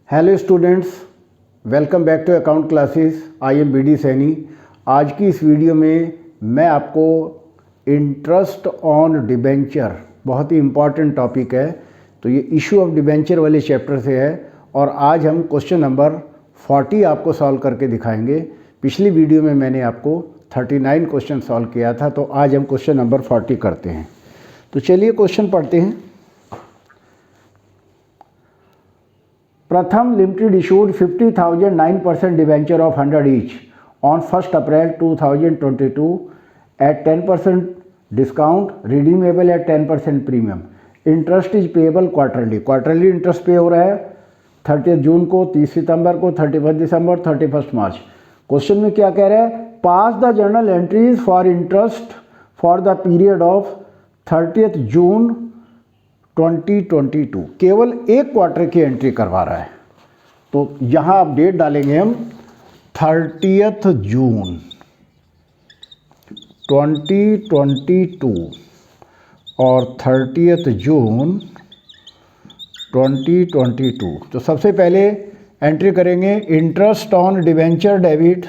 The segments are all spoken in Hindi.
Hello students, welcome back to account classes. I am BD Saini. आज की इस वीडियो में मैं आपको इंटरेस्ट ऑन डिबेंचर, बहुत ही इम्पॉर्टेंट टॉपिक है, तो ये इशू ऑफ डिबेंचर वाले चैप्टर से है और आज हम क्वेश्चन नंबर 40 आपको सॉल्व करके दिखाएंगे। पिछली वीडियो में मैंने आपको 39 क्वेश्चन सॉल्व किया था, तो आज हम क्वेश्चन नंबर 40 करते हैं। तो चलिए क्वेश्चन पढ़ते हैं। Pratham Limited issued 50,000 9% debenture of 100 each on 1st April 2022 at 10% discount, redeemable at 10% premium. Interest is payable quarterly. Quarterly interest पे हो रहा है 30 जून को, 30 सितंबर को, 31 दिसंबर, 31 मार्च। क्वेश्चन में क्या कह रहा है? Pass the journal entries for interest for the period of 30 June 2022। केवल एक क्वार्टर की एंट्री करवा रहा है, तो यहाँ आप डेट डालेंगे हम 30 जून 2022 और 30 जून 2022। तो सबसे पहले एंट्री करेंगे इंटरेस्ट ऑन डिबेंचर डेबिट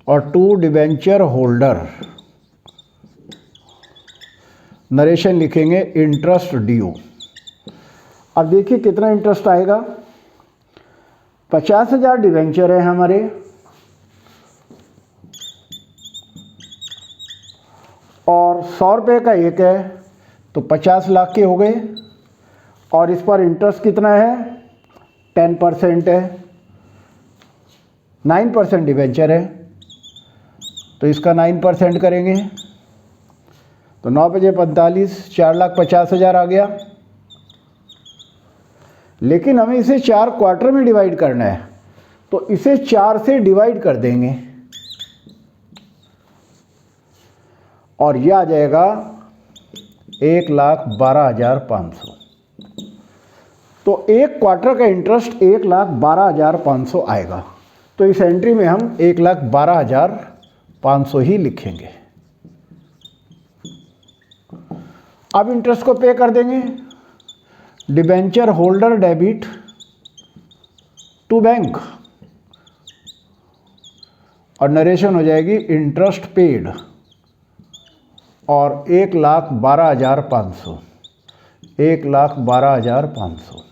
और टू डिबेंचर होल्डर। नरेशन लिखेंगे इंटरेस्ट ड्यू। अब देखिए कितना इंटरेस्ट आएगा। 50,000 डिवेंचर है हमारे और 100 रुपये का एक है, तो 50 लाख के हो गए। और इस पर इंटरेस्ट कितना है? 10% है, 9% डिवेंचर है, तो इसका 9% करेंगे तो 9 बजे 45, 4,50,000 आ गया। लेकिन हमें इसे 4 क्वार्टर में डिवाइड करना है, तो इसे 4 से डिवाइड कर देंगे और यह आ जाएगा 1,12,500। तो एक क्वार्टर का इंटरेस्ट 1,12,500 आएगा। तो इस एंट्री में हम 1,12,500 ही लिखेंगे। अब इंटरेस्ट को पे कर देंगे। Debenture holder debit to bank और नरेशन हो जाएगी इंटरेस्ट पेड और 1,12,500। 1,12,500।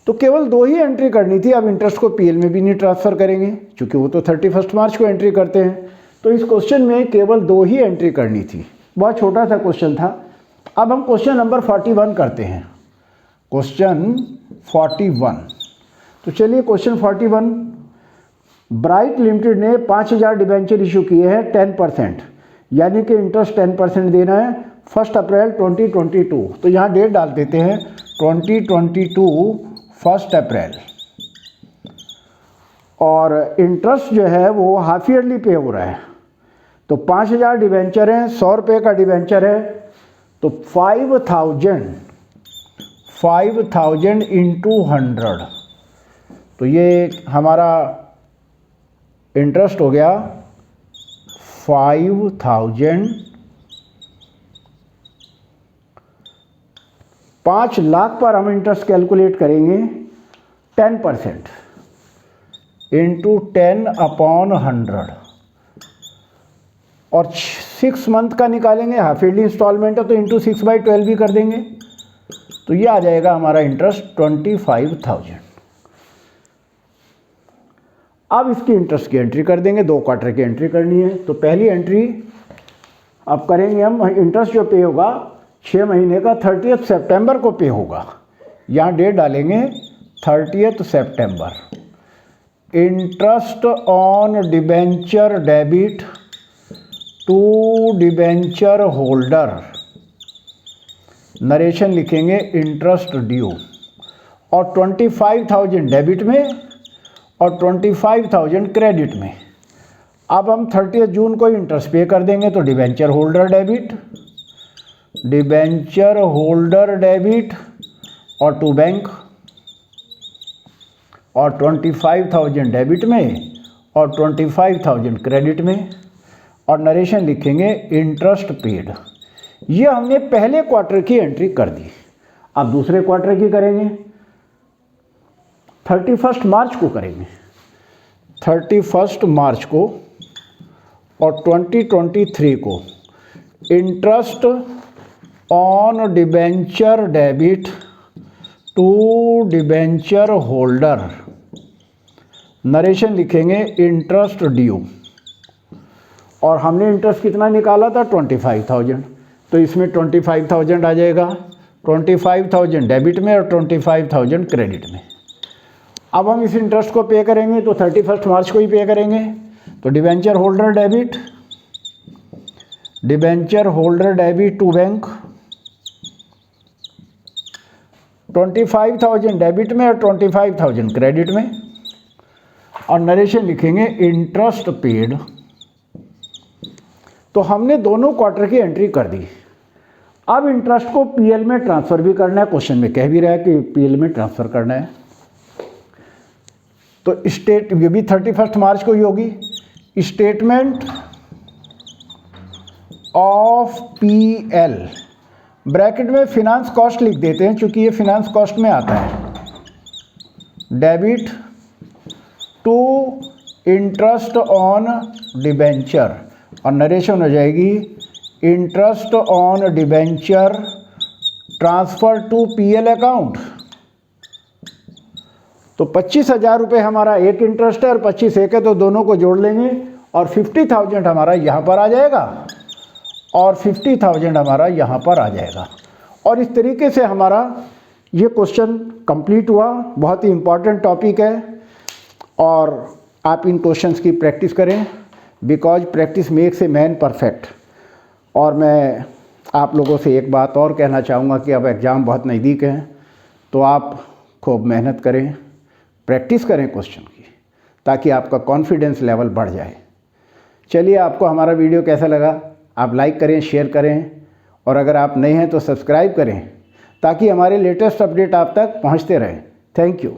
तो केवल 2 ही एंट्री करनी थी। अब इंटरेस्ट को PL में भी नहीं ट्रांसफ़र करेंगे, क्योंकि वो तो 31 मार्च को एंट्री करते हैं। तो इस क्वेश्चन में केवल 2 ही एंट्री करनी थी। बहुत छोटा सा क्वेश्चन था। अब हम क्वेश्चन नंबर 41 करते हैं। क्वेश्चन 41। तो चलिए क्वेश्चन 41। ब्राइट लिमिटेड ने 5,000 डिबेंचर इशू किए हैं 10%, यानी कि इंटरेस्ट 10% देना है 1 अप्रैल 2022। तो यहाँ डेट डाल देते हैं 2022 1 अप्रैल। और इंटरेस्ट जो है वो हाफ ईयरली पे हो रहा है। तो 5,000 डिबेंचर हैं, 100 रुपये का डिबेंचर है, तो 5,000 इंटू 100, तो ये हमारा इंटरेस्ट हो गया 5,000। 5 लाख पर हम इंटरेस्ट कैलकुलेट करेंगे 10% इंटू 10/100 और 6 मंथ का निकालेंगे। हाफ ईयरली इंस्टॉलमेंट है तो इंटू 6/12 भी कर देंगे, तो ये आ जाएगा हमारा इंटरेस्ट 25,000। अब इसकी इंटरेस्ट की एंट्री कर देंगे। 2 क्वार्टर की एंट्री करनी है, तो पहली एंट्री अब करेंगे हम। इंटरेस्ट जो पे होगा 6 महीने का 30 सितंबर को पे होगा। यहाँ डेट डालेंगे 30 सितंबर। Interest on debenture debit to debenture holder. Narration लिखेंगे इंटरेस्ट ड्यू और 25,000 डेबिट में और 25,000 क्रेडिट में। अब हम 30 जून को इंटरेस्ट पे कर देंगे, तो डिबेंचर होल्डर डेबिट और टू बैंक और 25,000 डेबिट में और 25,000 क्रेडिट में और नरेशन लिखेंगे इंटरेस्ट पेड। ये हमने पहले क्वार्टर की एंट्री कर दी। अब दूसरे क्वार्टर की करेंगे। 31 मार्च को करेंगे, 31 मार्च को, और 2023 को interest on debenture debit to debenture holder, narration लिखेंगे इंटरेस्ट ड्यू, और हमने इंटरेस्ट कितना निकाला था 25,000, तो इसमें 25,000 आ जाएगा, 25,000 डेबिट में और 25,000 क्रेडिट में। अब हम इस इंटरेस्ट को पे करेंगे तो 31 मार्च को ही पे करेंगे, तो debenture holder debit, debenture holder debit to bank, 25,000 debit में और 25,000 क्रेडिट में, और नरेशन लिखेंगे इंटरेस्ट पेड। तो हमने दोनों क्वार्टर की एंट्री कर दी। अब इंटरेस्ट को पीएल में ट्रांसफ़र भी करना है, क्वेश्चन में कह भी रहा है कि पीएल में ट्रांसफ़र करना है। तो स्टेट, ये भी 31 मार्च को ही होगी, स्टेटमेंट ऑफ पीएल, ब्रैकेट में फिनांस कॉस्ट लिख देते हैं क्योंकि ये फिनांस कॉस्ट में आता है, debit to interest on debenture, और नरेशन हो जाएगी interest on debenture transfer to PL account. तो 25,000 रुपये हमारा एक इंटरेस्ट है और 25 एक है, तो दोनों को जोड़ लेंगे और 50,000 हमारा यहाँ पर आ जाएगा और 50,000 हमारा यहाँ पर आ जाएगा। और इस तरीके से हमारा ये क्वेश्चन कंप्लीट हुआ। बहुत ही इम्पॉर्टेंट टॉपिक है और आप इन क्वेश्चंस की प्रैक्टिस करें, because practice makes a man perfect. और मैं आप लोगों से एक बात और कहना चाहूँगा कि अब एग्ज़ाम बहुत नज़दीक हैं, तो आप खूब मेहनत करें, प्रैक्टिस करें क्वेश्चन की, ताकि आपका कॉन्फिडेंस लेवल बढ़ जाए। चलिए, आपको हमारा वीडियो कैसा लगा आप लाइक करें, शेयर करें, और अगर आप नए हैं तो सब्सक्राइब करें ताकि हमारे लेटेस्ट अपडेट आप तक पहुंचते रहें। Thank you.